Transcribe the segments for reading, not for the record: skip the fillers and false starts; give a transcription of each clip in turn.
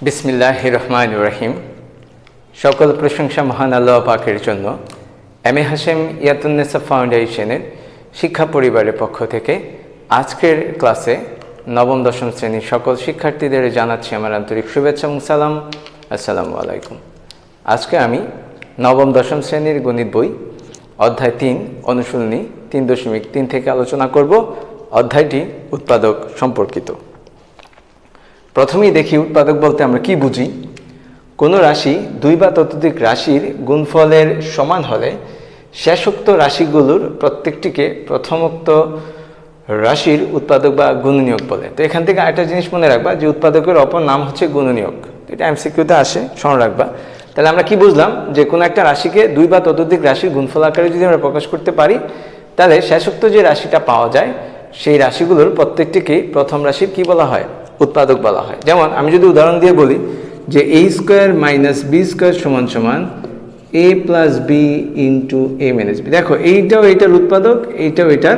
বিসমিল্লাহির রহমানির রহিম। সকল প্রশংসা মহান আল্লাহ পাকের জন্য। এম এ হাশেম ইয়াতুন্নেসা ফাউন্ডেশনের শিক্ষা পরিবারের পক্ষ থেকে আজকের ক্লাসে নবম দশম শ্রেণীর সকল শিক্ষার্থীদের জানাচ্ছি আমার আন্তরিক শুভেচ্ছা এবং সালাম। আসসালামু আলাইকুম। আজকে আমি নবম দশম শ্রেণীর গণিত বই অধ্যায় 3 অনুশীলনী 3.3 থেকে আলোচনা করব। অধ্যায়টি উৎপাদক সম্পর্কিত। প্রথমেই দেখি উৎপাদক বলতে আমরা কি বুঝি। কোনো রাশি দুই বা ততোধিক রাশির গুণফলের সমান হলে শেষোক্ত রাশিগুলোর প্রত্যেকটিকে প্রথমোক্ত রাশির উৎপাদক বা গুণনীয়ক বলে। তো এখান থেকে আরেকটা জিনিস মনে রাখবা যে উৎপাদকের অপর নাম হচ্ছে গুণনীয়ক। এটা এমসিকিউতে আসে, স্মরণ রাখবা। তাহলে আমরা কি বুঝলাম যে কোনো একটা রাশিকে দুই বা ততোধিক রাশির গুণফল আকারে যদি আমরা প্রকাশ করতে পারি তাহলে শেষোক্ত যে রাশিটা পাওয়া যায় সেই রাশিগুলোর প্রত্যেকটিকে প্রথম রাশির কি বলা হয়? উৎপাদক বলা হয়। যেমন আমি যদি উদাহরণ দিয়ে বলি যে a square minus B square সমান সমান a plus B into a minus B. দেখো এইটাও এটার উৎপাদক, এইটাও এটার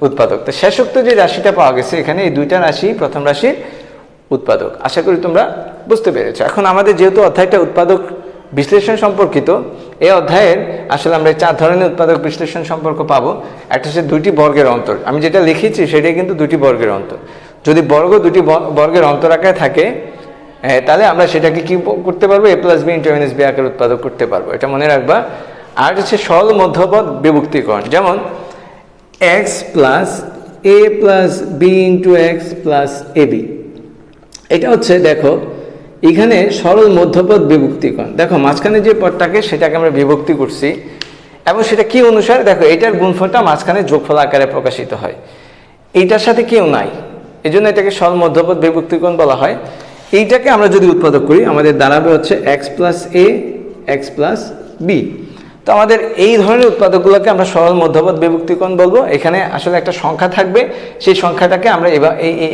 উৎপাদক। তো শেষোক্ত যে রাশিটা পাওয়া গেছে এখানে এই দুইটা রাশি প্রথম রাশির উৎপাদক। আশা করি তোমরা বুঝতে পেরেছো। এখন আমাদের যেহেতু অধ্যায়টা উৎপাদক বিশ্লেষণ সম্পর্কিত, এই অধ্যায়ের আসলে আমরা 4 ধরনের উৎপাদক বিশ্লেষণ সম্পর্ক পাবো। একটা হচ্ছে দুইটি বর্গের অন্তর। আমি যেটা লিখেছি সেটাই কিন্তু দুটি বর্গের অন্তর। যদি বর্গ দুটি বর্গের অন্তর আকারে থাকে তাহলে আমরা সেটাকে কি করতে পারবো? a plus B into minus b আকারে উৎপাদক করতে পারবো। এটা মনে রাখবা। আর হচ্ছে সরল মধ্যপদ বিভক্তিকরণ, যেমন x plus a plus B into x plus a b. এটা হচ্ছে দেখো এখানে সরল মধ্যপদ বিভক্তিকরণ। দেখো মাঝখানে যে পদটাকে সেটাকে আমরা বিভক্তি করছি এবং সেটা কি অনুসারে? দেখো এটার গুণফলটা মাঝখানে যোগফল আকারে প্রকাশিত হয়, এইটার সাথে কেউ নাই, এই জন্য এটাকে সরল মধ্যপদ বিভক্তিকরণ বলা হয়। এইটাকে আমরা যদি উৎপাদক করি আমাদের দাঁড়াবে হচ্ছে এক্স প্লাস এ এক্স প্লাস বি। তো আমাদের এই ধরনের উৎপাদকগুলোকে আমরা সরল মধ্যপদ বিভক্তিকরণ বলবো। এখানে আসলে একটা সংখ্যা থাকবে, সেই সংখ্যাটাকে আমরা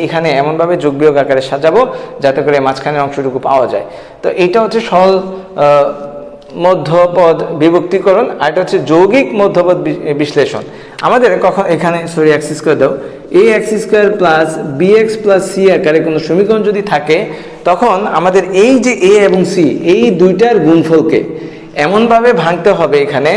এখানে এমনভাবে যোগ বিয়োগ আকারে সাজাবো যাতে করে মাঝখানের অংশটুকু পাওয়া যায়। তো এইটা হচ্ছে সরল মধ্যপদ বিভক্তিকরণ। আর এটা হচ্ছে যৌগিক মধ্যপদ বিশ্লেষণ। আমাদের কখন এখানে এক্স স্কোয়ার দাও, a x square plus b x plus c আকারে কোনো সমীকরণ যদি থাকে তখন আমাদের এই যে এ এবং সি এই দুইটার গুণফলকে এমনভাবে ভাঙতে হবে এখানে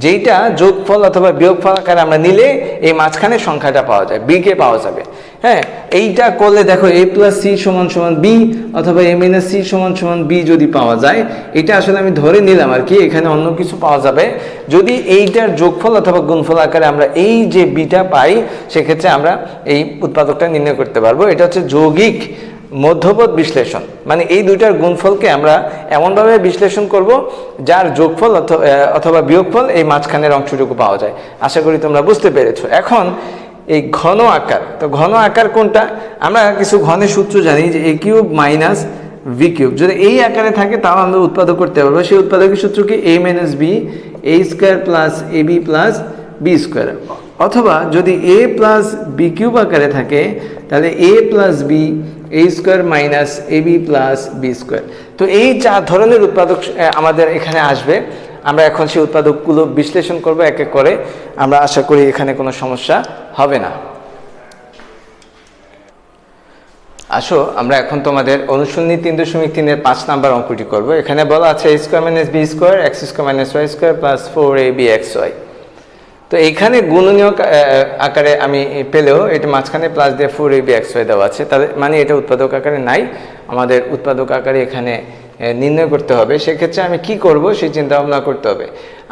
যেইটা যোগফল অথবা বিয়োগফল আকারে আমরা নিলে এই মাঝখানে সংখ্যাটা পাওয়া যায়, বি কে পাওয়া যাবে। হ্যাঁ, এইটা করলে দেখো এ প্লাস সি সমান সমান বি অথবা এ মাইনাস সি সমান সমান বি যদি পাওয়া যায়, এটা আসলে আমি ধরে নিলাম আর কি, এখানে অন্য কিছু পাওয়া যাবে। যদি এইটার যোগফল অথবা গুণফল আকারে আমরা এই যে বিটা পাই সেক্ষেত্রে আমরা এই উৎপাদকটা নির্ণয় করতে পারবো। এটা হচ্ছে যৌগিক মধ্যপদ বিশ্লেষণ, মানে এই দুইটার গুণফলকে আমরা এমনভাবে বিশ্লেষণ করব যার যোগফল অথবা বিয়োগফল এই মাঝখানের অংশটুকু পাওয়া যায়। আশা করি তোমরা বুঝতে পেরেছো। এখন এই ঘন আকার, তো ঘন আকার কোনটা? আমরা কিছু ঘনের সূত্র জানি যে a cube minus V cube. যদি এই আকারে থাকে তাও আমরা উৎপাদক করতে পারবো। সেই উৎপাদকের সূত্র কি? a minus b a square plus a b plus b square. অথবা যদি a প্লাস বি কিউব আকারে থাকে তাহলে a plus b a square minus a b plus b square. তো এই 4 ধরনের উৎপাদক আমাদের এখানে আসবে। আমরা এখন সেই উৎপাদকগুলো বিশ্লেষণ করব এক এক করে। আমরা আশা করি এখানে কোনো সমস্যা হবে না। আসো আমরা এখন তোমাদের অনুশীলনী 3.3-এর 5 নাম্বার অঙ্কটি করব। এখানে বলা আছে a square minus B square x square minus y square plus 4ab xy। তো এইখানে গুণনীয়ক আকারে আমি পেলেও এটা মাঝখানে প্লাস দিয়ে 4ab xy দেওয়া আছে, তাহলে মানে এটা উৎপাদক আকারে নাই, আমাদের উৎপাদক আকারে এখানে নির্ণয় করতে হবে। সেক্ষেত্রে আমি কি করব সেই চিন্তা ভাবনা করতে হবে।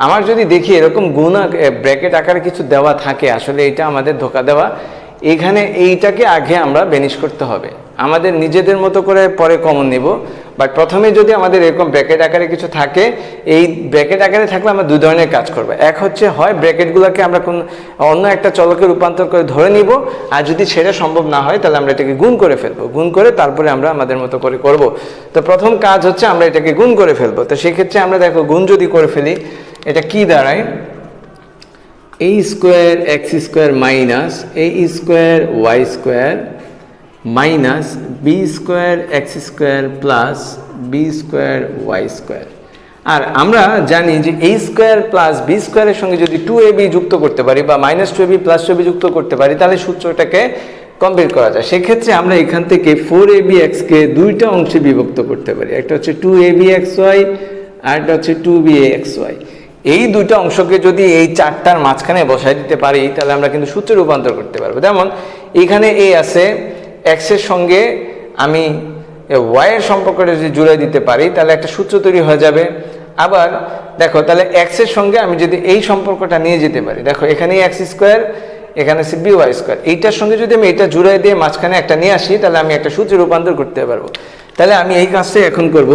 আমার যদি দেখি এরকম গুণ ব্র্যাকেট আকারে কিছু দেওয়া থাকে, আসলে এটা আমাদের ধোকা দেওয়া। এখানে এইটাকে আগে আমরা বেনিশ করতে হবে, আমাদের নিজেদের মতো করে পরে কমন নিব। বাট প্রথমে যদি আমাদের এরকম ব্র্যাকেট আকারে কিছু থাকে, এই ব্র্যাকেট আকারে থাকলে আমরা 2 ধরনের কাজ করবো। এক হচ্ছে হয় ব্র্যাকেটগুলোকে আমরা অন্য একটা চলকে রূপান্তর করে ধরে নিব, আর যদি সেটা সম্ভব না হয় তাহলে আমরা এটাকে গুণ করে ফেলবো। গুণ করে তারপরে আমরা আমাদের মতো করে করব। তো প্রথম কাজ হচ্ছে আমরা এটাকে গুণ করে ফেলবো। তো সেক্ষেত্রে আমরা দেখো গুণ যদি করে ফেলি এটা কি দাঁড়ায়? a square x square minus a square y square minus B square x square plus b square y square. আর আমরা জানি যে a স্কোয়ার প্লাস বি স্কোয়ারের সঙ্গে যদি 2ab যুক্ত করতে পারি বা মাইনাস 2ab প্লাস 2ab যুক্ত করতে পারি তাহলে সূত্রটাকে কমপ্লিট করা যায়। সেক্ষেত্রে আমরা এখান থেকে 4abx কে দুইটা অংশে বিভক্ত করতে পারি, একটা হচ্ছে 2abxy আর একটা হচ্ছে 2baxy। এই দুইটা অংশকে যদি এই চারটার মাঝখানে বসাই দিতে পারি তাহলে আমরা কিন্তু সূত্রে রূপান্তর করতে পারবো। যেমন এখানে a আছে, x এর সঙ্গে আমি y এর সম্পর্কটা যদি জুড়ে দিতে পারি তাহলে একটা সূত্র তৈরি হয়ে যাবে। আবার দেখো তাহলে x এর সঙ্গে আমি যদি এই সম্পর্কটা নিয়ে যেতে পারি, দেখো এখানে x স্কোয়ার, এখানে আছে by স্কোয়ার, এইটার সঙ্গে যদি আমি এটা জুড়ে দিয়ে মাঝখানে একটা নিয়ে আসি তাহলে আমি একটা সূত্রে রূপান্তর করতে পারবো। তাহলে আমি এই কাজটাই এখন করব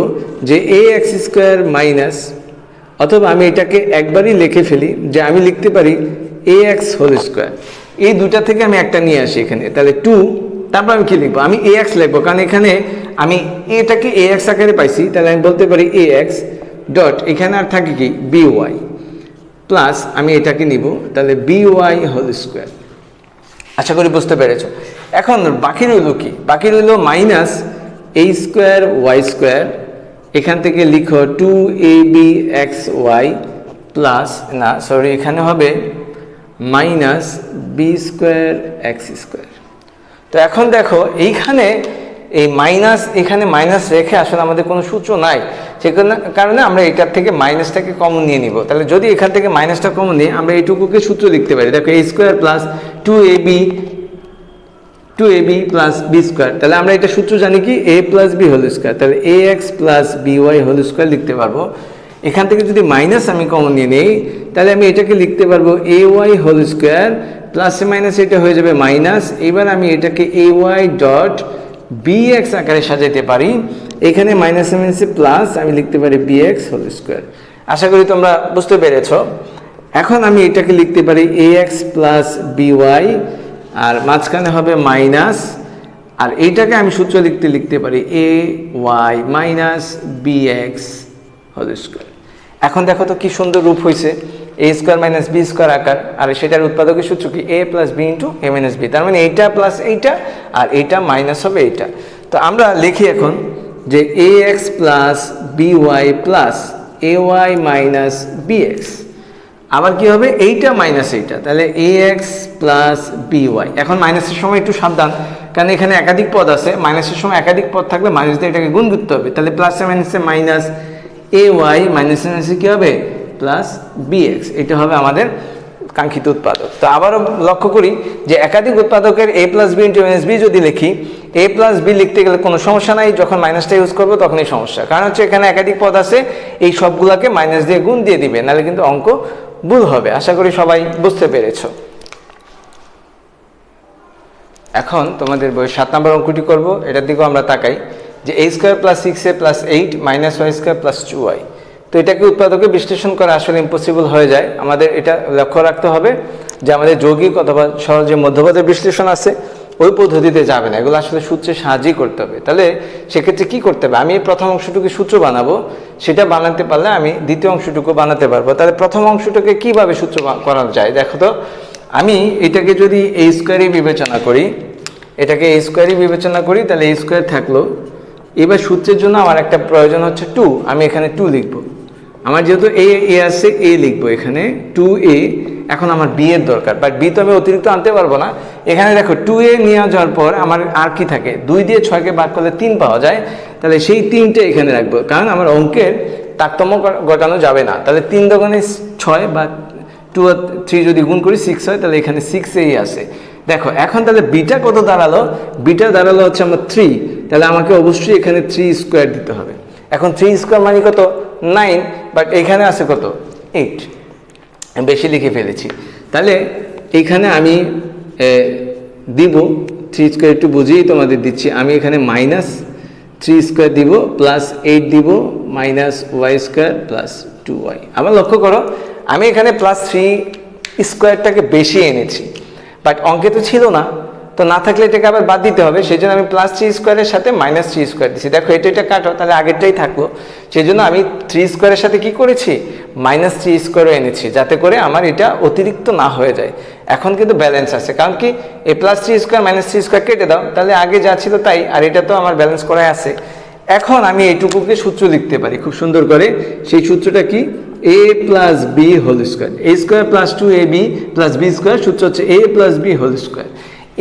যে ax স্কোয়ার মাইনাস, অথবা আমি এটাকে একবারই লিখে ফেলি যে আমি লিখতে পারি ax হোল স্কোয়ার। এই দুটা থেকে আমি একটা নিয়ে আসি এখানে, তাহলে 2, তারপর আমি কি লিখবো, আমি ax লিখবো, কারণ এখানে আমি এটাকে ax আকারে পাইছি, তাহলে আমি বলতে পারি ax ডট এখানে আর থাকে কি by প্লাস আমি এটাকে নিব, তাহলে by হোল স্কোয়ার। আশা করি বুঝতে পেরেছো। এখন বাকি রইল কি, বাকি রইল minus a square y square, এখান থেকে লিখো 2abxy প্লাস, না সরি এখানে হবে minus b square x square. তো এখন দেখো এইখানে এই মাইনাস, এখানে মাইনাস রেখে আসলে আমাদের কোনো সূত্র নাই, সে কারণে আমরা এটার থেকে মাইনাসটাকে কমন নিয়ে নিব। তাহলে যদি এখান থেকে মাইনাসটা কমন নিই আমরা এইটুকুকে সূত্র লিখতে পারি, দেখো a square plus 2ab plus b square. তাহলে আমরা এটা সূত্র জানি কি a plus b whole square, তাহলে ax plus by whole square লিখতে পারবো। এখান থেকে যদি মাইনাস আমি কমন নিয়ে নিই তাহলে আমি এটাকে লিখতে পারবো ay হোল স্কোয়ার, প্লাসে মাইনাস এটা হয়ে যাবে মাইনাস। এবার আমি এটাকে ay ডট bx আকারে সাজাইতে পারি, এখানে মাইনাসে মাইনাসে প্লাস আমি লিখতে পারি bx হোল স্কোয়ার। আশা করি তোমরা বুঝতে পেরেছো। এখন আমি এটাকে লিখতে পারি ax প্লাস by, আর মাঝখানে হবে মাইনাস, আর এইটাকে আমি সূত্র লিখতে পারি ay minus bx whole square. এখন দেখো তো কি সুন্দর রূপ হয়েছে, a square minus b square আকার, আর সেটার উৎপাদকের সূত্র কি a plus b into a minus b, তার মানে এইটা প্লাস এইটা আর এইটা মাইনাস হবে এইটা। তো আমরা লিখি এখন যে ax plus by plus ay minus bx, আবার কি হবে এইটা মাইনাস এইটা, তাহলে ax প্লাস by। এখন মাইনাসের সময় একটু সাবধান, কারণ এখানে একাধিক পদ আছে, মাইনাসের সময় একাধিক পদ থাকলে মাইনাস দিয়ে এটাকে গুণ করতে হবে, তাহলে প্লাসে মাইনাসে মাইনাস ay মাইনাসে মাইনাসে কি হবে প্লাস bx, এটা হবে আমাদের কাঙ্ক্ষিত উৎপাদক। তো আবারও লক্ষ্য করি যে একাধিক উৎপাদকের a plus B into minus b যদি লিখি, a প্লাস বি লিখতে গেলে কোনো সমস্যা নাই, যখন মাইনাসটা ইউজ করবো তখনই সমস্যা, কারণ হচ্ছে এখানে একাধিক পদ আছে, এই সবগুলাকে মাইনাস দিয়ে গুণ দিয়ে দিবে, নাহলে কিন্তু অঙ্ক ভুল হবে। আশা করি সবাই বুঝতে পেরেছ। এখন তোমাদের বই 7 নম্বর অঙ্কটি করব, এটার দিকেও আমরা তাকাই যে a square plus 6a plus 8 minus y square plus 2y। তো এটাকে উৎপাদকে বিশ্লেষণ করা আসলে ইম্পসিবল হয়ে যায়, আমাদের এটা লক্ষ্য রাখতে হবে যে আমাদের যৌগিক অথবা সহজে মধ্যপদের বিশ্লেষণ আছে ওই পদ্ধতিতে যাবে না, এগুলো আসলে সূত্রের সাহায্যেই করতে হবে। তাহলে সেক্ষেত্রে কি করতে হবে, আমি প্রথম অংশটুকু সূত্র বানাবো, সেটা বানাতে পারলে আমি দ্বিতীয় অংশটুকু বানাতে পারবো। তাহলে প্রথম অংশটুকে কিভাবে সূত্র করা যায়, দেখো তো আমি এটাকে যদি a স্কোয়ারই বিবেচনা করি, এটাকে a স্কোয়ারই বিবেচনা করি, তাহলে a স্কোয়ার থাকলো। এবার সূত্রের জন্য আমার একটা প্রয়োজন হচ্ছে 2, আমি এখানে 2 লিখবো, আমার যেহেতু a আছে a লিখবো এখানে 2a। এখন আমার b এর দরকার, বাট b তো আমি অতিরিক্ত আনতে পারবো না। এখানে দেখো 2a নিয়ে যাওয়ার পর আমার আর কি থাকে, 2 দিয়ে 6কে ভাগ করলে 3 পাওয়া যায়, তাহলে সেই 3টে এখানে রাখবো, কারণ আমার অঙ্কের তারতম্য ঘটানো যাবে না। তাহলে 3 দোকানে 6 বা 2 আর 3 যদি গুণ করি 6 হয়, তাহলে এখানে 6a আছে। দেখো এখন তাহলে বিটা কত দাঁড়ালো, বিটা দাঁড়ালো হচ্ছে আমার 3, তাহলে আমাকে অবশ্যই এখানে 3 স্কোয়ার দিতে হবে। এখন 3 স্কোয়ার মানে কত 9, বাট এখানে আছে কত 8, বেশি লিখে ফেলেছি। তাহলে এইখানে আমি দিব 3 স্কোয়ার, একটু বুঝিয়েই তোমাদের দিচ্ছি, আমি এখানে মাইনাস 3 স্কোয়ার দিব প্লাস 8 দিব minus y square plus 2y। আবার লক্ষ্য করো আমি এখানে প্লাস 3 স্কোয়ারটাকে বেশি এনেছি, বাট অঙ্কে তো ছিল না, তো না থাকলে এটাকে আবার বাদ দিতে হবে, সেই জন্য আমি প্লাস 3 স্কোয়ারের সাথে মাইনাস 3 স্কোয়ার দিচ্ছি। দেখো এটা কাটো, তাহলে আগেরটাই থাকলো, সেই জন্য আমি 3 স্কোয়ারের সাথে কি করেছি মাইনাস 3 স্কোয়ারও এনেছি, যাতে করে আমার এটা অতিরিক্ত না হয়ে যায়। এখন কিন্তু ব্যালেন্স আছে, কারণ কি এই প্লাস 3 স্কোয়ার মাইনাস 3 স্কোয়ার কেটে দাও, তাহলে আগে যা ছিল তাই, আর এটা তো আমার ব্যালেন্স করাই আছে। এখন আমি এইটুকুকে সূত্র লিখতে পারি খুব সুন্দর করে, সেই সূত্রটা কি a plus b whole square, a square plus 2ab plus b square, সূত্র হচ্ছে a plus b whole square.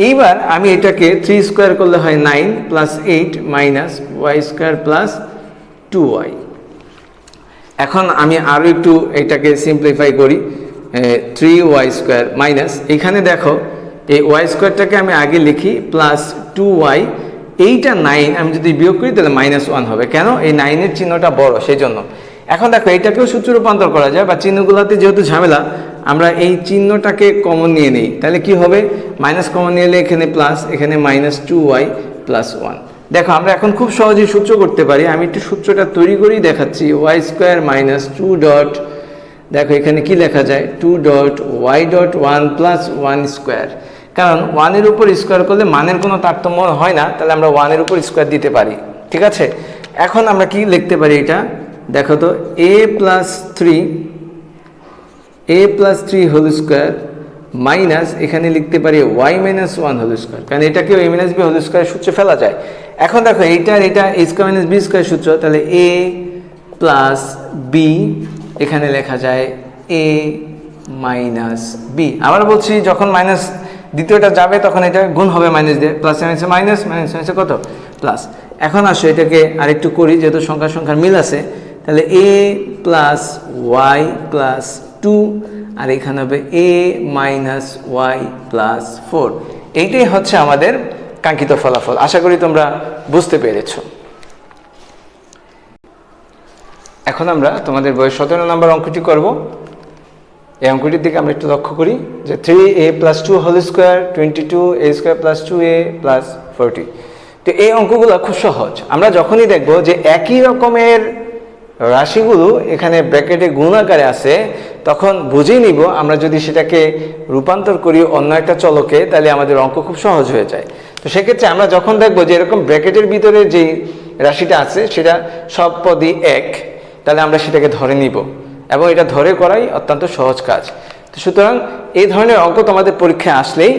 এইবার আমি এটাকে 3 স্কোয়ার করলে হয় 9 plus 8 minus y square plus 2y। এখন আমি আরও একটু এটাকে সিম্পলিফাই করি, 3y স্কোয়ার মাইনাস, এখানে দেখো এই ওয়াই স্কোয়ারটাকে আমি আগে লিখি প্লাস 2y, এইটা 9 আমি যদি বিয়োগ করি তাহলে -1 হবে। কেন? এই 9-এর চিহ্নটা বড়, সেই জন্য। এখন দেখো এইটাকেও সূত্র রূপান্তর করা যায়, বা চিহ্নগুলোতে যেহেতু ঝামেলা, আমরা এই চিহ্নটাকে কমন নিয়ে নিই, তাহলে কি হবে? মাইনাস কমন নিয়ে এলে এখানে প্লাস, এখানে -2y প্লাস 1। দেখো আমরা এখন খুব সহজেই সূত্র করতে পারি। আমি একটু সূত্রটা তৈরি করেই দেখাচ্ছি। ওয়াই স্কোয়ার মাইনাস 2 ডট, দেখো এখানে কি লেখা যায়, 2 dot y dot 1 plus 1 square. কারণ 1-এর উপর স্কোয়ার করলে মানের কোনো তারতম্য হয় না, তাহলে আমরা 1-এর উপর স্কোয়ার দিতে পারি। ঠিক আছে, এখন আমরা কি লিখতে পারি এটা দেখো তো, a plus 3 whole square minus, এখানে লিখতে পারি y মাইনাস 1 হোল স্কোয়ার, কারণ এটাকেও a minus b whole square সূত্রে ফেলা যায়। এখন দেখো এইটা a square minus b square সূত্র, তাহলে a প্লাস b, এখানে লেখা যায় a মাইনাস b। আবার বলছি, যখন মাইনাস দ্বিতীয়টা যাবে তখন এটা গুণ হবে মাইনাস দিয়ে, প্লাস মাইনাসে মাইনাস, মাইনাস মাইনাসে কত প্লাস। এখন আসো এটাকে আরেকটু করি, যেহেতু সংখ্যার মিল আছে, তাহলে a প্লাস ওয়াই প্লাস 2, আর এখানে হবে a মাইনাস ওয়াই প্লাস 4। এইটাই হচ্ছে আমাদের কাঙ্ক্ষিত ফলাফল। আশা করি তোমরা বুঝতে পেরেছ। এখন আমরা তোমাদের বইয়ের 17 নম্বর অঙ্কটি করব। এই অঙ্কটির দিকে আমরা একটু লক্ষ্য করি, যে 3a plus 2 whole square 22a square plus 2a plus 40। তো এই অঙ্কগুলো খুব সহজ। আমরা যখনই দেখব যে একই রকমের রাশিগুলো এখানে ব্র্যাকেটে গুণ আকারে আছে, তখন বুঝেই নিব আমরা যদি সেটাকে রূপান্তর করি অন্য একটা চলকে, তাহলে আমাদের অঙ্ক খুব সহজ হয়ে যায়। তো সেক্ষেত্রে আমরা যখন দেখবো যে এরকম ব্র্যাকেটের ভিতরে যে রাশিটা আছে সেটা সব পদই এক, তাহলে আমরা সেটাকে ধরে নিব, এবং এটা ধরে করাই অত্যন্ত সহজ কাজ। তো সুতরাং এই ধরনের অঙ্ক তোমাদের পরীক্ষায় আসলেই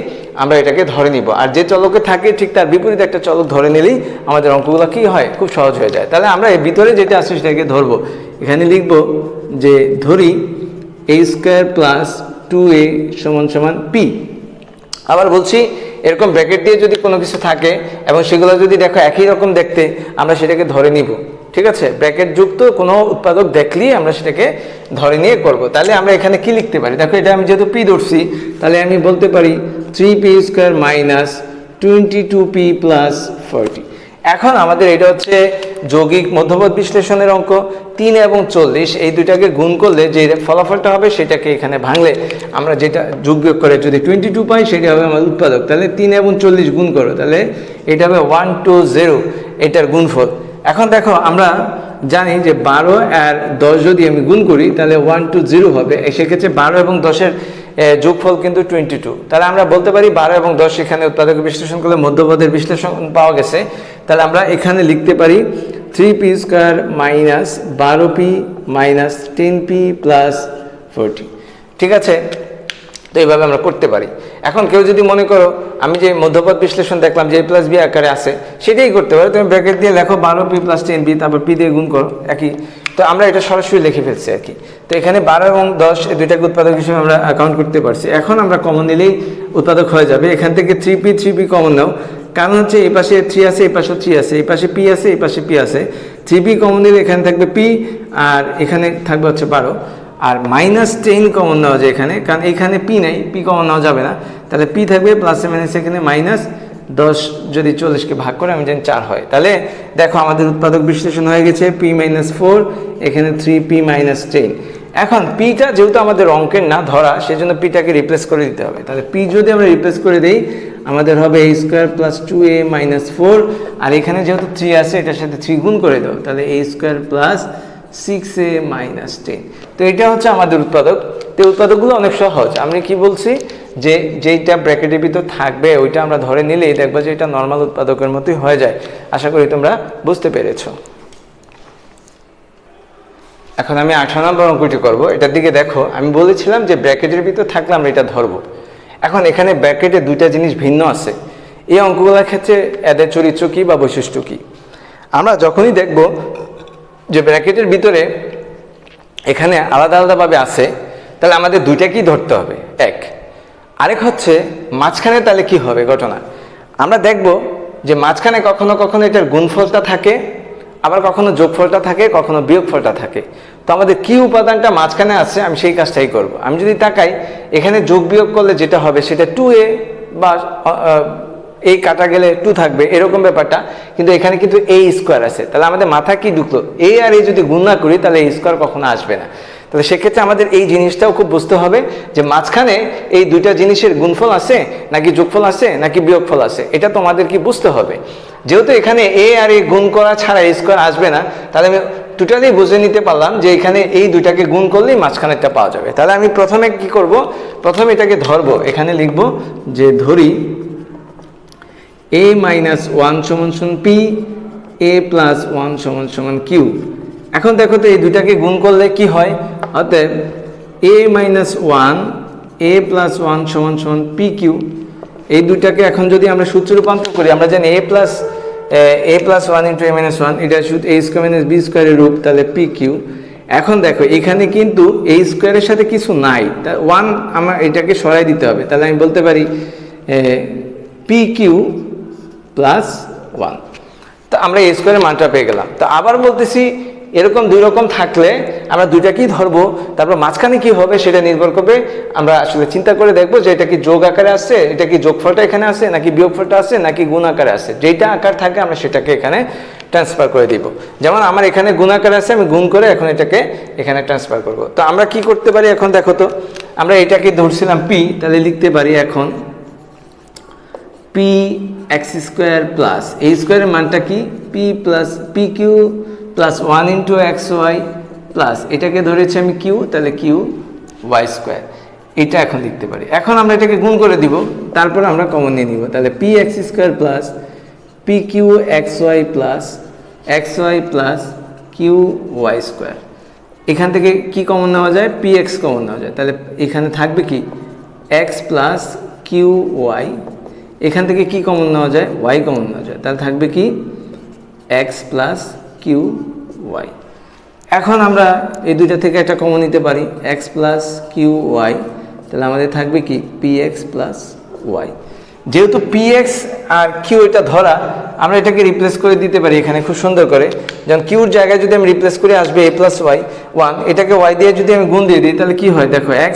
আমরা এটাকে ধরে নিব, আর যে চলকে থাকে ঠিক তার বিপরীতে একটা চলক ধরে নিলেই আমাদের অঙ্কগুলো কি হয়, খুব সহজ হয়ে যায়। তাহলে আমরা এর ভিতরে যেটা আছে সেটাকে ধরবো। এখানে লিখব যে ধরি a স্কোয়ার প্লাস 2a সমান সমান p। আবার বলছি, এরকম ব্র্যাকেট দিয়ে যদি কোনো কিছু থাকে এবং সেগুলো যদি দেখো একই রকম দেখতে, আমরা সেটাকে ধরে নিব। ঠিক আছে, ব্র্যাকেট যুক্ত কোনো উৎপাদক দেখলেই আমরা সেটাকে ধরে নিয়ে করব। তাহলে আমরা এখানে কি লিখতে পারি, দেখো এটা আমি যেহেতু p ধরছি, তাহলে আমি বলতে পারি 3p square minus 22p plus 40। এখন আমাদের এটা হচ্ছে যৌগিক মধ্যপদ বিশ্লেষণের অঙ্ক। 3 এবং 40 এই দুইটাকে গুণ করলে যে ফলাফলটা হবে সেটাকে এখানে ভাঙলে আমরা যেটা যোগ বিয়োগ করে যদি 22 পাই, সেটা হবে আমাদের উৎপাদক। তাহলে 3 এবং 40 গুণ করো, তাহলে এটা হবে 120, এটার গুণফল। এখন দেখো আমরা জানি যে 12 আর 10 যদি আমি গুণ করি তাহলে 120 হবে। সেক্ষেত্রে 12 এবং 10-এর যোগফল কিন্তু 22। তাহলে আমরা বলতে পারি 12 এবং 10 এখানে উৎপাদক বিশ্লেষণ করলে মধ্যপদের বিশ্লেষণ পাওয়া গেছে। তাহলে আমরা এখানে লিখতে পারি 3p square minus 12p minus 10p plus 40। ঠিক আছে, তো এইভাবে আমরা করতে পারি। এখন কেউ যদি মনে করো আমি যে মধ্যপদ বিশ্লেষণ দেখলাম যে a প্লাস b আকারে আছে, সেটাই করতে পারো। তুমি ব্র্যাকেট দিয়ে লেখো 12p প্লাস 10p, তারপর p দিয়ে গুণ করো, একই। তো আমরা এটা সরাসরি লিখে ফেলছি আর কি। তো এখানে 12 এবং 10 এই দুইটাকে উৎপাদক হিসেবে আমরা কাউন্ট করতে পারছি। এখন আমরা কমন নিলেই উৎপাদক হয়ে যাবে। এখান থেকে 3p কমন নাও, কারণ হচ্ছে এই পাশে 3 আছে, এই পাশে 3 আছে, এই পাশে p আছে, এই পাশে p আছে। 3p কমন নিলে এখানে থাকবে p, আর এখানে থাকবে হচ্ছে 12। আর -10 কমন নেওয়া যায় এখানে, কারণ এখানে p নাই, p কমন নেওয়া যাবে না। তাহলে p থাকবে প্লাসে মাইনাসে, এখানে -10 যদি 40-কে ভাগ করে আমি জানি 4 হয়। তাহলে দেখো আমাদের উৎপাদক বিশ্লেষণ হয়ে গেছে p - 4, এখানে 3p - 10। এখন পিটা যেহেতু আমাদের অঙ্কের না ধরা, সেজন্য পিটাকে রিপ্লেস করে দিতে হবে। তাহলে p যদি আমরা রিপ্লেস করে দেই, আমাদের হবে a স্কোয়ার প্লাস 2a - 4, আর এখানে যেহেতু 3 আছে এটার সাথে 3 গুণ করে দাও, তাহলে a স্কোয়ার প্লাস 6a - 10। তো এটা হচ্ছে আমাদের উৎপাদক। তো উৎপাদকগুলো অনেক সহজ। আমি কি বলছি, যে যেইটা ব্র্যাকেটের ভিতর থাকবে ওইটা আমরা ধরে নিলেই দেখবো যে এটা নর্মাল উৎপাদকের মতোই হয়ে যায়। আশা করি তোমরা বুঝতে পেরেছো। এখন আমি 18 নম্বর অঙ্কটি করব। এটার দিকে দেখো, আমি বলেছিলাম যে ব্র্যাকেটের ভিতর থাকলে আমরা এটা ধরবো। এখন এখানে ব্র্যাকেটে দুইটা জিনিস ভিন্ন আছে। এই অঙ্কগুলোর ক্ষেত্রে এদের চরিত্র কী বা বৈশিষ্ট্য কী, আমরা যখনই দেখব যে ব্র্যাকেটের ভিতরে এখানে আলাদা আলাদাভাবে আছে, তাহলে আমাদের দুইটাকেই ধরতে হবে এক। আরেক হচ্ছে মাঝখানে তাহলে কি হবে ঘটনা, আমরা দেখব যে মাঝখানে কখনো কখনো এটার গুণফলটা থাকে, আবার কখনো যোগফলটা থাকে, কখনো বিয়োগফলটা থাকে। তো আমাদের কি উপাদানটা মাঝখানে আছে আমি সেই কাজটাই করব। আমি যদি তাকাই এখানে যোগ বিয়োগ করলে যেটা হবে সেটা 2a বা এই কাটা গেলে 2 থাকবে এরকম ব্যাপারটা, কিন্তু এখানে কিন্তু a স্কোয়ার আছে। তাহলে আমাদের মাথা কি ঢুকলো, a আর a যদি গুণ না করি তাহলে a স্কোয়ার কখনো আসবে না। তাহলে সেক্ষেত্রে আমাদের এই জিনিসটাও খুব বুঝতে হবে যে মাঝখানে এই দুইটা জিনিসের গুণফল আছে নাকি যোগফল আছে নাকি বিয়োগফল আছে, এটা তোমাদের কি বুঝতে হবে। যেহেতু এখানে a আর a গুণ করা ছাড়া a স্কোয়ার আসবে না, তাহলে আমি টোটালি বুঝে নিতে পারলাম যে এখানে এই দুইটাকে গুণ করলেই মাঝখানেরটা পাওয়া যাবে। তাহলে আমি প্রথমে কি করব, প্রথমে এটাকে ধরবো, এখানে লিখব যে ধরি a মাইনাস 1 সমান সমান p, a প্লাস 1 সমান সমান q। এখন দেখো তো এই দুইটাকে গুণ করলে কি হয়, অতএব a মাইনাস 1 a প্লাস 1 সমান সমান pq। এই দুইটাকে এখন যদি আমরা সূত্রে রূপান্তর করি, আমরা জানি a plus 1 into a minus 1 এটা শুধু a স্কোয়ার মাইনাস b স্কোয়ারের রূপ, তাহলে pq। এখন দেখো এখানে কিন্তু a স্কোয়ারের সাথে কিছু নাই, তা 1 আমার এটাকে সরাই দিতে হবে। তাহলে আমি বলতে পারি pq প্লাস 1। তো আমরা a স্কোয়ারের মানটা পেয়ে গেলাম। তো আবার বলতেছি এরকম দুই রকম থাকলে আমরা দুইটাকেই ধরবো, তারপর মাঝখানে কি হবে সেটা নির্ভর করবে। আমরা আসলে চিন্তা করে দেখবো যে এটা কি যোগ আকারে আছে, এটা কি যোগফলটা এখানে আছে নাকি বিয়োগফলটা আছে নাকি গুণ আকারে আছে। যেটা আকার থাকে আমরা সেটাকে এখানে ট্রান্সফার করে দিব। যেমন আমার এখানে গুণ আকারে আছে, আমি গুণ করে এখন এটাকে এখানে ট্রান্সফার করব। তো আমরা কি করতে পারি এখন দেখো তো, আমরা এটাকে ধরছিলাম p, তাহলে লিখতে পারি এখন p x square plus a স্কোয়ারের মানটা কি p plus pq plus 1 into x y plus এটাকে ধরেছি আমি q, তাহলে q y স্কোয়ার। এটা এখন লিখতে পারি। এখন আমরা এটাকে গুণ করে দিব, তারপর আমরা কমন নিয়ে নিব। তাহলে p x square plus pq xy plus xy plus q y square. এখান থেকে কি কমন নেওয়া যায়, px কমন নেওয়া যায়। তাহলে এখানে থাকবে কি x প্লাস q y। এখান থেকে কি কমন নেওয়া যায়, y কমন নেওয়া যায়। তাহলে থাকবে কি x প্লাস কিউ ওয়াই। এখন আমরা এই দুইটা থেকে একটা কমন নিতে পারি, x প্লাস কিউ ওয়াই। তাহলে আমাদের থাকবে কি px প্লাস ওয়াই। যেহেতু px আর q এটা ধরা, আমরা এটাকে রিপ্লেস করে দিতে পারি এখানে খুব সুন্দর করে। যেমন কিউর জায়গায় যদি আমি রিপ্লেস করে আসবে a প্লাস ওয়াই 1, এটাকে y দিয়ে যদি আমি গুণ দিয়ে দিই তাহলে কি হয় দেখো, x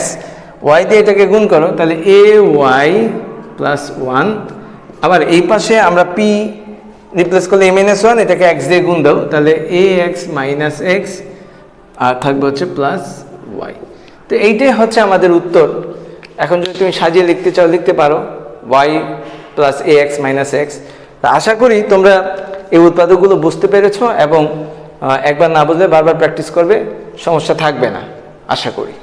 y দিয়ে এটাকে গুণ করো, তাহলে a y প্লাস 1। আবার এই পাশে আমরা p রিপ্লেস করলে a মাইনাস 1, এটাকে x দিয়ে গুণ দাও, তাহলে ax মাইনাস x আর থাকবে হচ্ছে প্লাস y। তো এইটাই হচ্ছে আমাদের উত্তর। এখন যদি তুমি সাজিয়ে লিখতে চাও লিখতে পারো y plus ax minus x। আশা করি তোমরা এই উৎপাদকগুলো বুঝতে পেরেছো এবং একবার না বুঝলে বারবার প্র্যাকটিস করবে, সমস্যা থাকবে না আশা করি।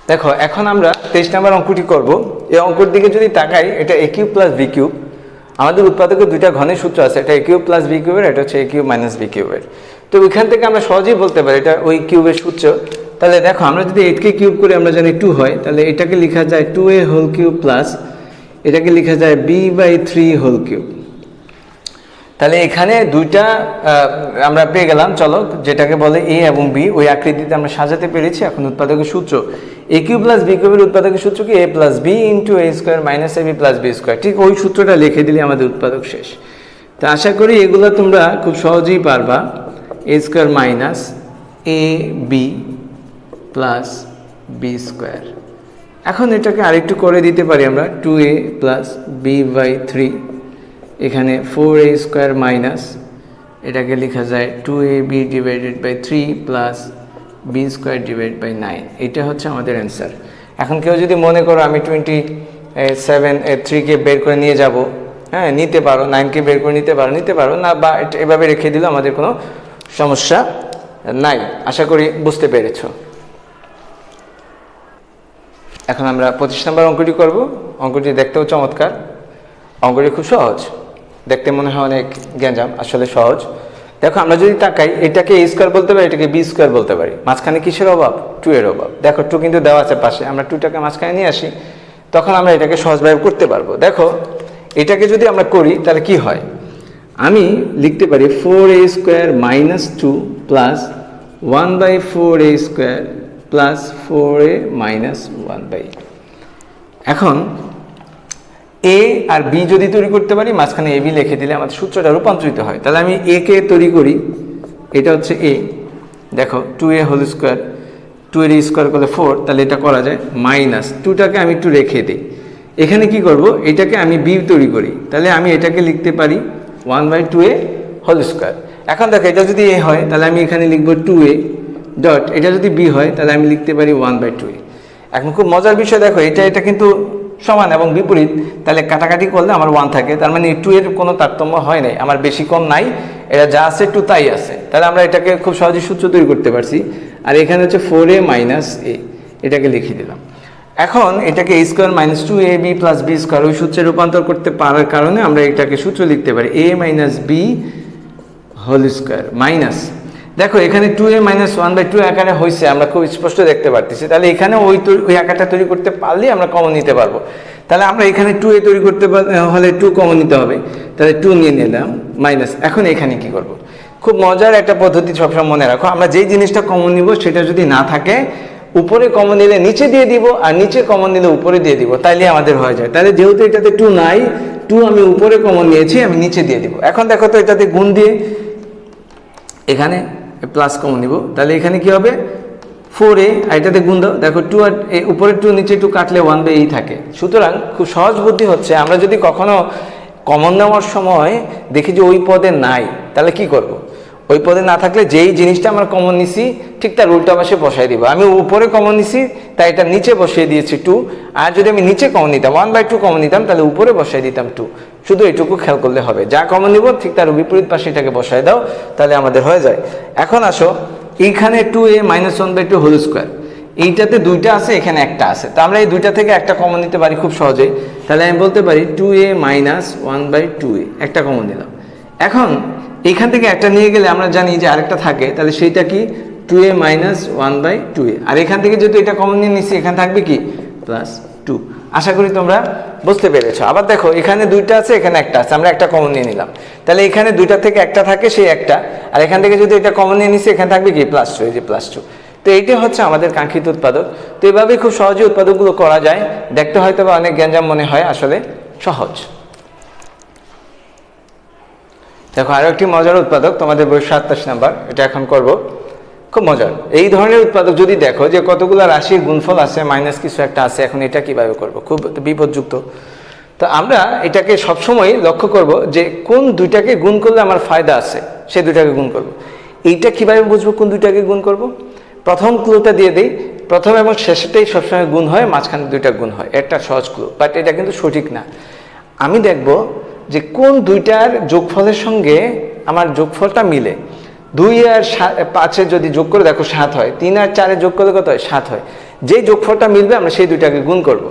দেখো এখন আমরা 23 নম্বর অঙ্কটি করব। এই অঙ্কটির দিকে যদি তাকাই, এটা a cube plus b cube. আমাদের উৎপাদকের দুইটা ঘনের সূত্র আছে, এটা a কিউব প্লাস b কিউবের, এটা হচ্ছে a কিউব মাইনাস b কিউবের। তো ওইখান থেকে আমরা সহজেই বলতে পারি এটা ওই কিউবের সূত্র। তাহলে দেখো আমরা যদি 8কে কিউব করে আমরা জানি 2 হয়, তাহলে এটাকে লেখা যায় 2a হোল কিউব প্লাস এটাকে লেখা যায় b/3 হোল কিউব। তাহলে এখানে দুইটা আমরা পেয়ে গেলাম, চলো যেটাকে বলে a এবং b, ওই আকৃতিতে আমরা সাজাতে পেরেছি। এখন উৎপাদকের সূত্র a কিউব প্লাস b কিউবের উৎপাদকের সূত্র কি a plus b into a square minus ab plus b square. ঠিক ওই সূত্রটা লিখে দিলে আমাদের উৎপাদক শেষ। তো আশা করি এগুলো তোমরা খুব সহজেই পারবা। a square minus ab plus b square. এখন এটাকে আরেকটু করে দিতে পারি আমরা, 2a প্লাস b/3, এখানে 4a স্কোয়ার মাইনাস এটাকে লেখা যায় 2ab divided by 3 plus b square divided by 9। এটা হচ্ছে আমাদের অ্যান্সার। এখন কেউ যদি মনে করো আমি 3কে বের করে নিয়ে যাব, হ্যাঁ নিতে পারো, 9কে বের করে নিতে পারো না, বা এভাবে রেখে দিলে আমাদের কোনো সমস্যা নাই। আশা করি বুঝতে পেরেছ। এখন আমরা 25 নম্বর অঙ্কটি করব। অঙ্কটি দেখতেও চমৎকার, অঙ্কটি খুব সহজ, দেখতে মনে হয় অনেক গ্যাঞ্জাম, আসলে সহজ। দেখো আমরা যদি তাকাই, এটাকে a স্কোয়ার বলতে পারি, এটাকে b স্কোয়ার বলতে পারি। মাঝখানে কিসের অভাব, 2 এর অভাব। দেখো 2 কিন্তু দেওয়া আছে পাশে, আমরা 2টাকে মাঝখানে নিয়ে আসি, তখন আমরা এটাকে সহজভাবে করতে পারবো। দেখো এটাকে যদি আমরা করি তাহলে কি হয়, আমি লিখতে পারি 4a square minus 2 plus 1/4a square plus 4a minus 1/, এখন এ আর বি যদি তৈরি করতে পারি মাঝখানে এ বি লিখে দিলে আমাদের সূত্রটা রূপান্তরিত হয়। তাহলে আমি এ কে তৈরি করি, এটা হচ্ছে এ, দেখো 2a হোল স্কোয়ার, 2 এর স্কোয়ার করলে 4, তাহলে এটা করা যায়, মাইনাস 2টাকে আমি একটু রেখে দিই, এখানে কি করব, এটাকে আমি বি তৈরি করি, তাহলে আমি এটাকে লিখতে পারি 1/2a হোল স্কোয়ার। এখন দেখো এটা যদি এ হয় তাহলে আমি এখানে লিখবো 2a ডট, এটা যদি বি হয় তাহলে আমি লিখতে পারি 1/2a। এখন খুব মজার বিষয় দেখো, এটা কিন্তু সমান এবং বিপরীত, তাহলে কাটাকাটি করলে আমার 1 থাকে, তার মানে 2 এর কোনো তারতম্য হয় নাই, আমার বেশি কম নাই, এটা যা আছে 2 তাই আছে, তাহলে আমরা এটাকে খুব সহজে সূত্র তৈরি করতে পারছি। আর এখানে হচ্ছে 4a মাইনাস a, এটাকে লিখে দিলাম। এখন এটাকে a square minus 2ab plus b square ওই সূত্রে রূপান্তর করতে পারার কারণে আমরা এটাকে সূত্র লিখতে পারি a minus b whole square minus, দেখো এখানে 2a মাইনাস 1/2 আকারে হয়েছে, আমরা খুব স্পষ্ট দেখতে পারতেছি, তাহলে এখানে ওই আকারটা তৈরি করতে পারলেই আমরা কমন নিতে পারবো। তাহলে আমরা এখানে 2a তৈরি করতে হলে 2 কমন নিতে হবে, তাহলে 2 নিয়ে নিলাম মাইনাস। এখন এখানে কি করব, খুব মজার একটা পদ্ধতি সবসময় মনে রাখো, আমরা যেই জিনিসটা কমন নিব সেটা যদি না থাকে উপরে কমন নিলে নিচে দিয়ে দিব, আর নিচে কমন নিলে উপরে দিয়ে দিব, তাইলে আমাদের হয়ে যায়। তাহলে যেহেতু এটাতে 2 নাই, 2 আমি উপরে কমন নিয়েছি, আমি নিচে দিয়ে দিব। এখন দেখো তো এটাতে গুণ দিয়ে এখানে প্লাস কমন নিব, তাহলে এখানে কি হবে 4a, আর এটাতে গুণ দাও, দেখো 2 আর উপরে 2 নিচে 2 কাটলে 1/8 থাকে। সুতরাং খুব সহজ বুদ্ধি হচ্ছে, আমরা যদি কখনো কমন নেওয়ার সময় দেখি যে ওই পদে নাই, তাহলে কি করব, ওই পদে না থাকলে যেই জিনিসটা আমরা কমন নিছি ঠিক তার উল্টা পাশে বসাই দিব। আমি উপরে কমন নিছি তাই এটা নিচে বসিয়ে দিয়েছি 2, আর যদি আমি নিচে কমন নিতাম 1/2 কমন নিতাম তাহলে উপরে বসাই দিতাম 2। শুধু এটুকু খেয়াল করলে হবে, যা কমন নিব ঠিক তার বিপরীত পাশে এটাকে বসাই দাও, তাহলে আমাদের হয়ে যায়। এখন আসো এইখানে 2a মাইনাস 1/2 হোল স্কোয়ার, এইটাতে 2টা আছে, এখানে একটা আছে, তো আমরা এই 2টা থেকে একটা কমন নিতে পারি খুব সহজে। তাহলে আমি বলতে পারি 2a মাইনাস 1/2a, একটা কমন নিলাম। এখন এখান থেকে একটা নিয়ে গেলে আমরা জানি যে আরেকটা থাকে, তাহলে সেইটা কি 2a মাইনাস 1/2a, আর এখান থেকে যেহেতু এটা কমন নিয়ে নিচ্ছি এখানে থাকবে কি প্লাস 2। আশা করি তোমরা বুঝতে পেরেছো। আবার দেখো এখানে 2টা আছে, এখানে একটা আছে, আমরা একটা কমন নিয়ে নিলাম, তাহলে এখানে 2টা থেকে একটা থাকে সেই একটা, আর এখান থেকে যদি এটা কমন নিয়ে নিচ্ছি এখানে থাকবে কি প্লাস 2, এই যে প্লাস 2। তো এইটা হচ্ছে আমাদের কাঙ্ক্ষিত উৎপাদক। তো এভাবেই খুব সহজে উৎপাদকগুলো করা যায়, দেখতে হয়তো বা অনেক গ্যাঞ্জাম মনে হয়, আসলে সহজ। দেখো আরো একটি মজার উৎপাদক তোমাদের বই 27 নাম্বার, এটা এখন করব, খুব মজার। এই ধরনের উৎপাদক যদি দেখো যে কতগুলো রাশির গুণফল আছে, মাইনাস কিছু একটা আছে, এখন এটা কিভাবে করব, খুব বিপদযুক্ত। তো আমরা এটাকে সবসময় লক্ষ্য করব যে কোন দুইটাকে গুণ করলে আমার ফায়দা আছে, সেই দুইটাকে গুণ করব। এইটা কিভাবে বুঝবো কোন দুইটাকে গুণ করব, প্রথম ক্লুটা দিয়ে দিই, প্রথম এবং শেষেটাই সবসময় গুণ হয়, মাঝখানে 2টা গুণ হয়, একটা সহজ ক্লু, বাট এটা কিন্তু সঠিক না। আমি দেখব যে কোন দুইটার যোগফলের সঙ্গে আমার যোগফলটা মিলে। 2 আর 5 যদি যোগ করে দেখো 7 হয়, 3 আর 4 যোগ করলে কত হয় 7 হয়। যেই যোগফলটা মিলবে আমরা সেই দুইটাকে গুণ করব।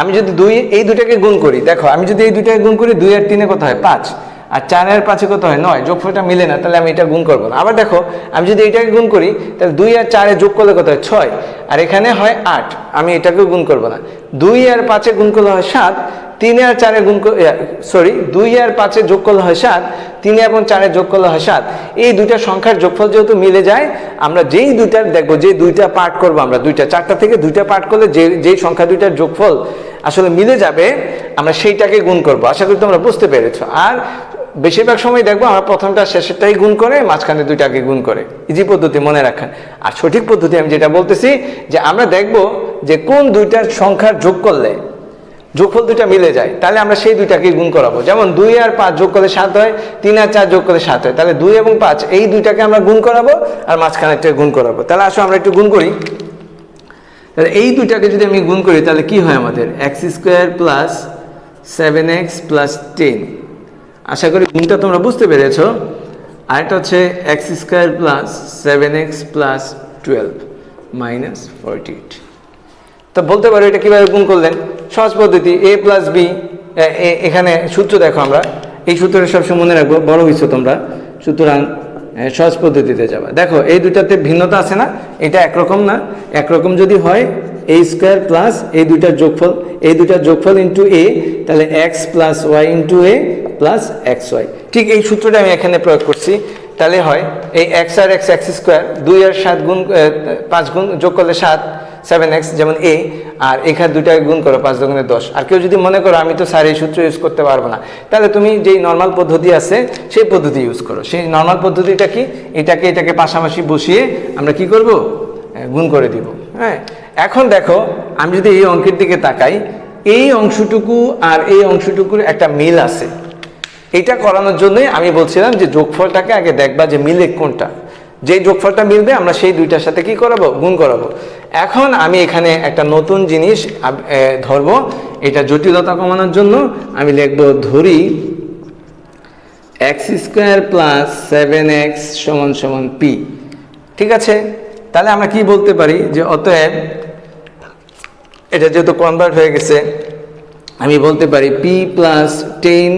আমি যদি এই দুইটাকে গুণ করি, দেখো আমি যদি এই দুইটাকে গুণ করি 2 আর 3 কত হয় 5, আর 4 আর 5 কত হয় 9, যোগফলটা মিলে না, তাহলে আমি এটা গুণ করবো না। আবার দেখো আমি যদি এইটাকে গুণ করি তাহলে 2 আর 4 যোগ করলে কত হয় 6, আর এখানে হয় 8, আমি এটাকেও গুণ করবো না। 2 আর 5 গুণ করলে হয় 7, 3 আর 4 গুণ 2 আর 5 যোগ করলে হয় 7, 3 এবং 4 যোগ করলে হয় 7। এই দুইটা সংখ্যার যোগফল যেহেতু মিলে যায়, আমরা যেই দুইটার দেখবো যে দুইটা পার্ট করবো, আমরা 4টা থেকে 2টা পার্ট করলে যেই সংখ্যা দুইটার যোগফল আসলে মিলে যাবে আমরা সেইটাকে গুণ করবো। আশা করি তোমরা বুঝতে পেরেছো। আর বেশিরভাগ সময় দেখবো আমরা প্রথমটা শেষেরটাই গুণ করে, মাঝখানে দুইটাকে গুণ করে। ইজি পদ্ধতি মনে রাখেন। আর সঠিক পদ্ধতি আমি যেটা বলতেছি যে আমরা দেখবো যে কোন দুইটার সংখ্যার যোগ করলে যোগফল 2টা মিলে যায়, তাহলে আমরা সেই দুইটাকে গুণ করাবো। যেমন 2 আর 5 যোগ করলে 7 হয়, 3 আর 4 যোগ করলে 7 হয়, তাহলে 2 এবং 5 এই দুইটাকে আমরা গুণ করাবো, আর মাঝখানে একটা গুণ করাবো। তাহলে আসো আমরা একটু গুণ করি। তাহলে এই দুইটাকে যদি আমি গুণ করি তাহলে কি হয় আমাদের x² প্লাস 7x প্লাস 10। আশা করি গুণটা তোমরা বুঝতে পেরেছ। আরেকটা হচ্ছে x² plus 7x plus 12 minus 48। তো বলতে পারো এটা কিভাবে গুণ করলেন, সহজ পদ্ধতি a প্লাস b। এখানে সূত্র দেখো, আমরা এই সূত্রটা সবসময় মনে রাখবো, বড় হইছো তোমরা, সুতরাং সহজ পদ্ধতিতে যাবা। দেখো এই দুইটাতে ভিন্নতা আছে না, এটা একরকম না। একরকম যদি হয় a² প্লাস এই দুইটার যোগফল ইন্টু a, তাহলে x plus y into a plus xy। ঠিক এই সূত্রটা আমি এখানে প্রয়োগ করছি। তাহলে হয় এই এক্স আর এক্স এক্স স্কোয়ার 2 আর 7 গুণ 5 গুণ যোগ করলে 7x যেমন এ, আর এখানে দুইটাকে গুণ করো 5 দুগুণে 10। আর কেউ যদি মনে করো আমি তো স্যার এই সূত্র ইউজ করতে পারবো না, তাহলে তুমি যেই নর্মাল পদ্ধতি আছে সেই পদ্ধতি ইউজ করো। সেই নর্মাল পদ্ধতিটা কি, এটাকে পাশাপাশি বসিয়ে আমরা কি করব, গুণ করে দিব। হ্যাঁ, এখন দেখো আমি যদি এই অঙ্কের দিকে তাকাই, এই অংশটুকু আর এই অংশটুকুর একটা মিল আছে। এটা করানোর জন্যই আমি বলছিলাম যে যোগফলটাকে আগে দেখবা যে মিলে কোনটা, যেই যোগফলটা মিলবে আমরা সেই দুইটার সাথে কি করাবো, গুণ করাবো। এখন আমি এখানে একটা নতুন জিনিস ধরবো, এটা জটিলতা কমানোর জন্য আমি লিখবো, ধরি এক্স স্কোয়ার প্লাস 7x সমান সমান পি। ঠিক আছে, তাহলে আমরা কি বলতে পারি যে অতএব এটা যেহেতু কনভার্ট হয়ে গেছে, আমি বলতে পারি পি প্লাস 10,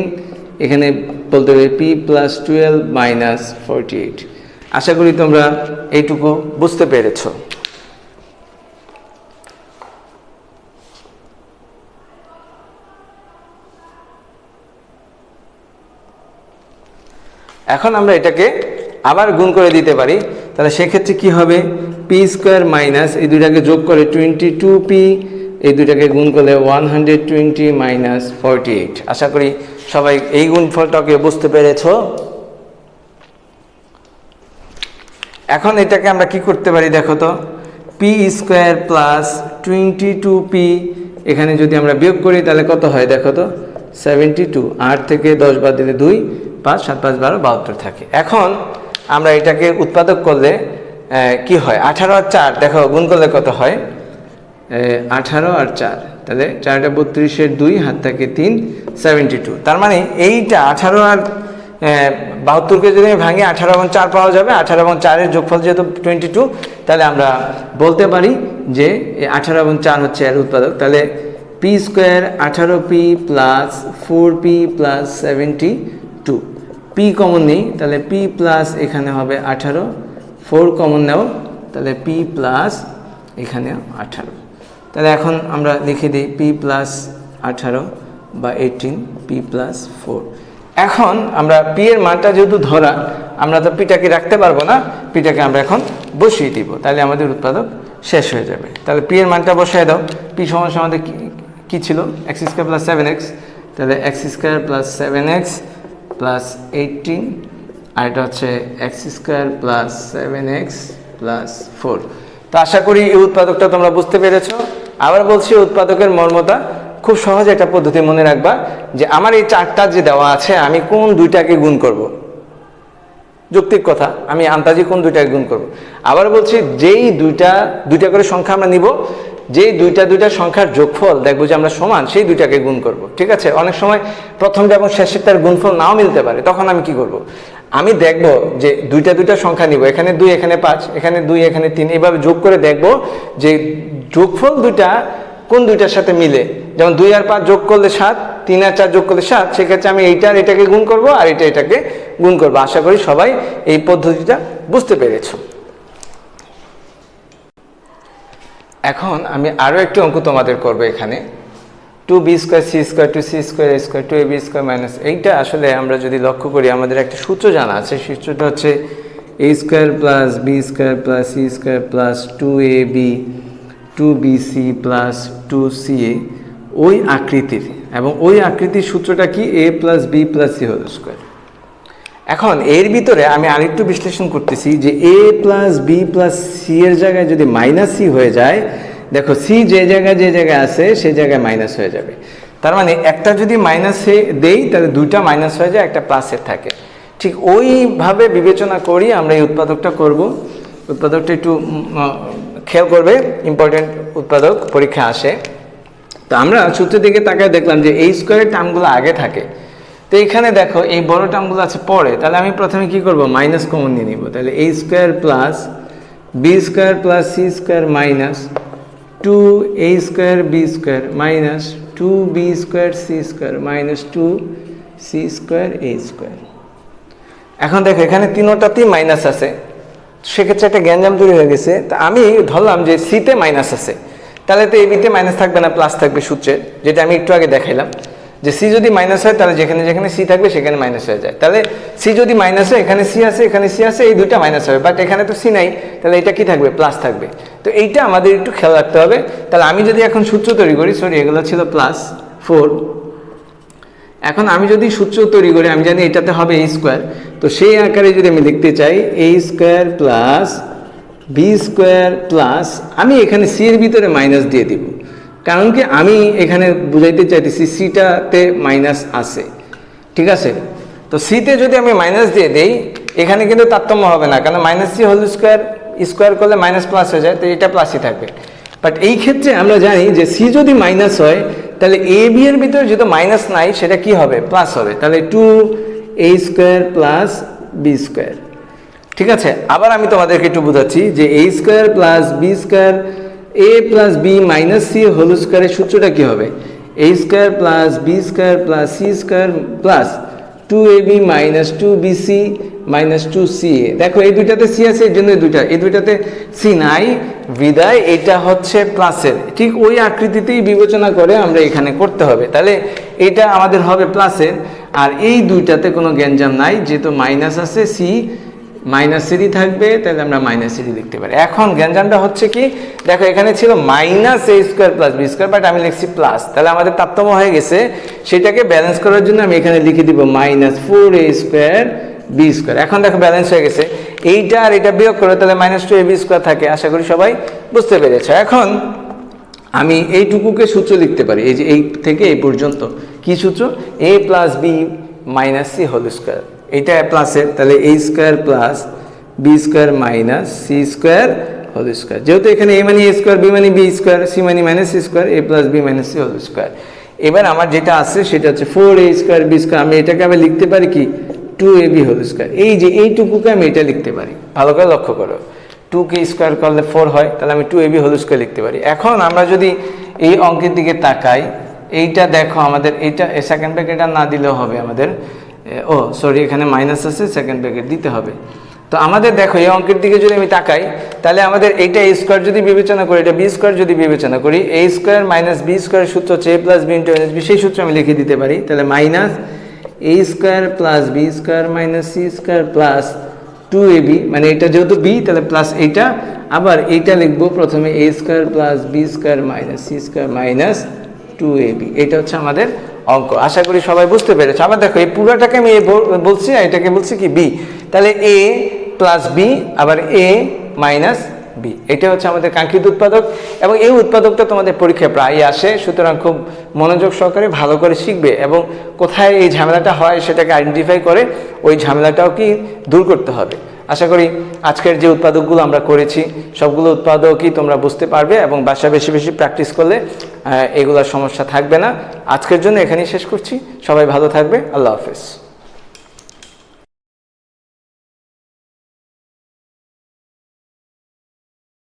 এখানে বলতে পারি পি প্লাস 12 মাইনাস 48। আশা করি তোমরা এইটুকু বুঝতে পেরেছ। এখন আমরা এটাকে আবার গুণ করে দিতে পারি, তাহলে সেক্ষেত্রে কি হবে, পি স্কোয়ার মাইনাস এই দুইটাকে যোগ করে 22p, এই দুইটাকে গুণ করলে 120 মাইনাস 48। আশা করি সবাই এই গুণফলটাকে বুঝতে পেরেছ। এখন এটাকে আমরা কি করতে পারি দেখো তো, পি স্কোয়ার প্লাস 22p, এখানে যদি আমরা বিয়োগ করি তাহলে কত হয় দেখো তো, 72। 8 থেকে 10 বাদ দিলে 2, 5 7 5 12 72 থাকে। এখন আমরা এটাকে উৎপাদক করলে কি হয়, 18 আর 4 দেখো গুণ করলে কত হয়, 18 আর 4, তাহলে 4 টা 32 2 হাত থাকে 3, 72। তার মানে এইটা 18 আর 72কে যদি আমি ভাঙি 18 এবং 4 পাওয়া যাবে। 18 এবং 4 এর যোগফল যেহেতু 22, তাহলে আমরা বলতে পারি যে 18 এবং 4 হচ্ছে এর উৎপাদক। তাহলে P square 18p plus 4p plus 72, P common নেই, তাহলে পি প্লাস এখানে হবে 18, 4 কমন নাও, তাহলে পি প্লাস এখানে 18। তাহলে এখন আমরা লিখে দিই পি প্লাস 18 বা 18, পি প্লাস 4। এখন আমরা পি এর মানটা যেহেতু ধরা, আমরা তো পিটাকে রাখতে পারবো না, পিটাকে আমরা এখন বসিয়ে দিব, তাহলে আমাদের উৎপাদক শেষ হয়ে যাবে। তাহলে পি এর মানটা বসায় দাও, পি সমান আমাদের কি ছিল, এক্স স্কোয়ার প্লাস 7x, তাহলে x square plus 7x plus 18, আর এটা হচ্ছে x square plus 7x plus 4। তো আশা করি এই উৎপাদকটা তোমরা বুঝতে পেরেছো। আবার বলছি, উৎপাদকের মর্মতা খুব সহজ একটা পদ্ধতি মনে রাখবা, যে আমার এই চারটা যে দেওয়া আছে আমি কোন দুইটাকে গুণ করব, যৌক্তিক কথা, আমি আন্তাজি কোন দুইটাকে গুণ করব। আবার বলছি, যেই দুইটা করে সংখ্যা আমরা নিব, যেই দুইটা সংখ্যার যোগফল দেখবো যে আমরা সমান, সেই দুইটাকে গুণ করব। ঠিক আছে, অনেক সময় প্রথমটা এবং শেষেরটার গুণফল নাও মিলতে পারে, তখন আমি কি করব, আমি দেখব যে দুইটা সংখ্যা নিব, এখানে 2 এখানে 5, এখানে 2 এখানে 3, এইভাবে যোগ করে দেখব যে যোগফল দুইটা কোন দুইটার সাথে মিলে। যেমন 2 আর 5 যোগ করলে 7, 3 আর 4 যোগ করলে 7, সেক্ষেত্রে আমি এইটা আর এটাকে গুণ করব, আর এটাকে গুণ করব। আশা করি সবাই এই পদ্ধতিটা বুঝতে পেরেছ। এখন আমি আরও একটি অঙ্ক তোমাদের করব এখানে, 2b square c square 2c square a square 2ab square minus. এইটা আসলে আমরা যদি লক্ষ্য করি, আমাদের একটা সূত্র জানা আছে, সূত্রটা হচ্ছে a square plus b square plus c square plus 2ab 2bc plus 2ca, ওই আকৃতির, এবং ওই আকৃতির সূত্রটা কি, a plus b plus c whole square. এখন এর ভিতরে আমি আরেকটু বিশ্লেষণ করতেছি যে a plus b plus c এর জায়গায় যদি মাইনাস c হয়ে যায়, দেখো c যে জায়গায় আছে সেই জায়গায় মাইনাস হয়ে যাবে। তার মানে একটা যদি মাইনাসে দেই তাহলে দুইটা মাইনাস হয়ে যায়, একটা প্লাসের থাকে। ঠিক ওইভাবে বিবেচনা করি আমরা এই উৎপাদকটা করব। উৎপাদকটা একটু খেয়াল করবে, ইম্পর্টেন্ট উৎপাদক পরীক্ষা আসে। তো আমরা সূত্রের দিকে তাকায় দেখলাম যে এই স্কোয়ারের টার্মগুলো আগে থাকে, তো এখানে দেখো এই বড় টার্মগুলো আছে পরে। তাহলে আমি প্রথমে কি করব, মাইনাস কমন নিয়ে নিব। তাহলে a square plus b square plus c square minus 2a square b square minus 2b square c square minus 2c square a square. এখন দেখো এখানে তিনোটাতেই মাইনাস আছে, সেক্ষেত্রে একটা গ্যাঞ্জাম তৈরি হয়ে গেছে। তা আমি ধরলাম যে সিতে মাইনাস আছে, তাহলে তো এবিতে মাইনাস থাকবে না, প্লাস থাকবে সূত্রে, যেটা আমি একটু আগে দেখাইলাম। যে সি যদি মাইনাস হয় তাহলে যেখানে যেখানে সি থাকবে সেখানে মাইনাস হয়ে যায়। তাহলে সি যদি মাইনাস হয়, এখানে সি আছে এখানে সি আছে, এই দুইটা মাইনাস হবে, বাট এখানে তো সি নাই, তাহলে এটা কি থাকবে? প্লাস থাকবে। তো এইটা আমাদের একটু খেয়াল রাখতে হবে। তাহলে আমি যদি এখন সূত্র তৈরি করি, সরি এগুলো ছিল +4, এখন আমি যদি সূত্র তৈরি করি, আমি জানি এটাতে হবে a স্কোয়ার, তো সেই আকারে যদি আমি লিখতে চাই a square plus b square plus, আমি এখানে সি এর ভিতরে মাইনাস দিয়ে দিব, কারণ কি আমি এখানে বুঝাইতে চাইতেছি সিটাতে মাইনাস আছে, ঠিক আছে? তো সিতে যদি আমি মাইনাস দিয়ে দেই, এখানে কিন্তু তারতম্য হবে না, কারণ minus c whole square square করলে মাইনাস প্লাস হয়ে যায়, তো এটা প্লাসই থাকবে। বাট এই ক্ষেত্রে আমরা জানি যে সি যদি মাইনাস হয় তাহলে এ বি এর ভিতরে যেহেতু মাইনাস নাই, সেটা কি হবে? প্লাস হবে। তাহলে 2a square plus b square, ঠিক আছে? আবার আমি তোমাদেরকে একটু বোঝাচ্ছি যে a square plus b square, a plus b minus c whole স্কোয়ারের সূত্রটা কি হবে? a square plus b square plus c square plus 2ab minus 2bc minus 2ca। দেখো এই দুইটাতে সি আছে, এর জন্য এই দুইটাতে সি নাই, বিদায় এটা হচ্ছে প্লাসের, ঠিক ওই আকৃতিতেই বিবেচনা করে আমরা এখানে করতে হবে। তাহলে এটা আমাদের হবে প্লাসের, আর এই দুইটাতে কোনো গ্যাঞ্জাম নাই, যেহেতু মাইনাস আছে, সি মাইনাসেরই থাকবে, তাহলে আমরা মাইনাসেরই লিখতে পারি। এখন গ্যাঞ্জামটা হচ্ছে কি, দেখো এখানে ছিল minus a square plus b square, but আমি লিখছি প্লাস, তাহলে আমাদের তারতম্য হয়ে গেছে। সেটাকে ব্যালেন্স করার জন্য আমি এখানে লিখে দিব minus 4a square B square. এখন দেখো ব্যালেন্স হয়ে গেছে, এইটা আর এটা বিয়োগ করে তাহলে মাইনাস 2ab স্কোয়ার থাকে। আশা করি সবাই বুঝতে পেরেছে। এখন আমি এইটুকুকে সূত্র লিখতে পারি, এই যে এই থেকে এই পর্যন্ত কি সূত্র? a plus b minus c whole square, এইটা প্লাসের, তাহলে a square plus b square minus c square whole square. যেহেতু এখানে a মানে a স্কোয়ার, বি মানে বি স্কোয়ার, সি মানে minus c square, a plus b minus c whole square. এবার আমার যেটা আছে সেটা হচ্ছে 4a স্কোয়ার বি স্কোয়ার, আমি এটাকে আমি লিখতে পারি কি 2ab হোল স্কোয়ার। এই যে এইটুকুকে আমি এটা লিখতে পারি, ভালো করে লক্ষ্য করো, 2কে স্কোয়ার করলে 4 হয়, তাহলে আমি 2ab হোল স্কোয়ার লিখতে পারি। এখন আমরা যদি এই অঙ্কের দিকে তাকাই, এইটা দেখো আমাদের এইটা সেকেন্ড ব্র্যাকেট না দিলেও হবে আমাদের, ও সরি এখানে মাইনাস আছে, সেকেন্ড ব্র্যাকেট দিতে হবে। তো আমাদের দেখো এই অঙ্কের দিকে যদি আমি তাকাই, তাহলে আমাদের এইটা a স্কোয়ার যদি বিবেচনা করি, এটা b স্কোয়ার যদি বিবেচনা করি, a স্কোয়ার মাইনাস b স্কোয়ারের সূত্র হচ্ছে a plus b into b, সেই সূত্র আমি লিখে দিতে পারি। তাহলে minus a square plus b square minus c square plus 2ab, মানে এটা যেহেতু b তাহলে প্লাস এইটা, আবার এইটা লিখবো প্রথমে a square plus b square minus c square minus 2ab। এটা হচ্ছে আমাদের অঙ্ক। আশা করি সবাই বুঝতে পেরেছে। আবার দেখো এই পুরোটাকে আমি a বলছি, আর এটাকে বলছি কি b, তাহলে a প্লাস b আবার a মাইনাস b, এটা হচ্ছে আমাদের কাঙ্ক্ষিত উৎপাদক। এবং এই উৎপাদকটা তোমাদের পরীক্ষায় প্রায়ই আসে, সুতরাং খুব মনোযোগ সহকারে ভালো করে শিখবে, এবং কোথায় এই ঝামেলাটা হয় সেটাকে আইডেন্টিফাই করে ওই ঝামেলাটাও কি দূর করতে হবে। আশা করি আজকের যে উৎপাদকগুলো আমরা করেছি সবগুলো উৎপাদকই তোমরা বুঝতে পারবে, এবং বাসায় বেশি বেশি প্র্যাকটিস করলে এগুলোর সমস্যা থাকবে না। আজকের জন্য এখানেই শেষ করছি। সবাই ভালো থাকবে। আল্লাহ হাফেজ।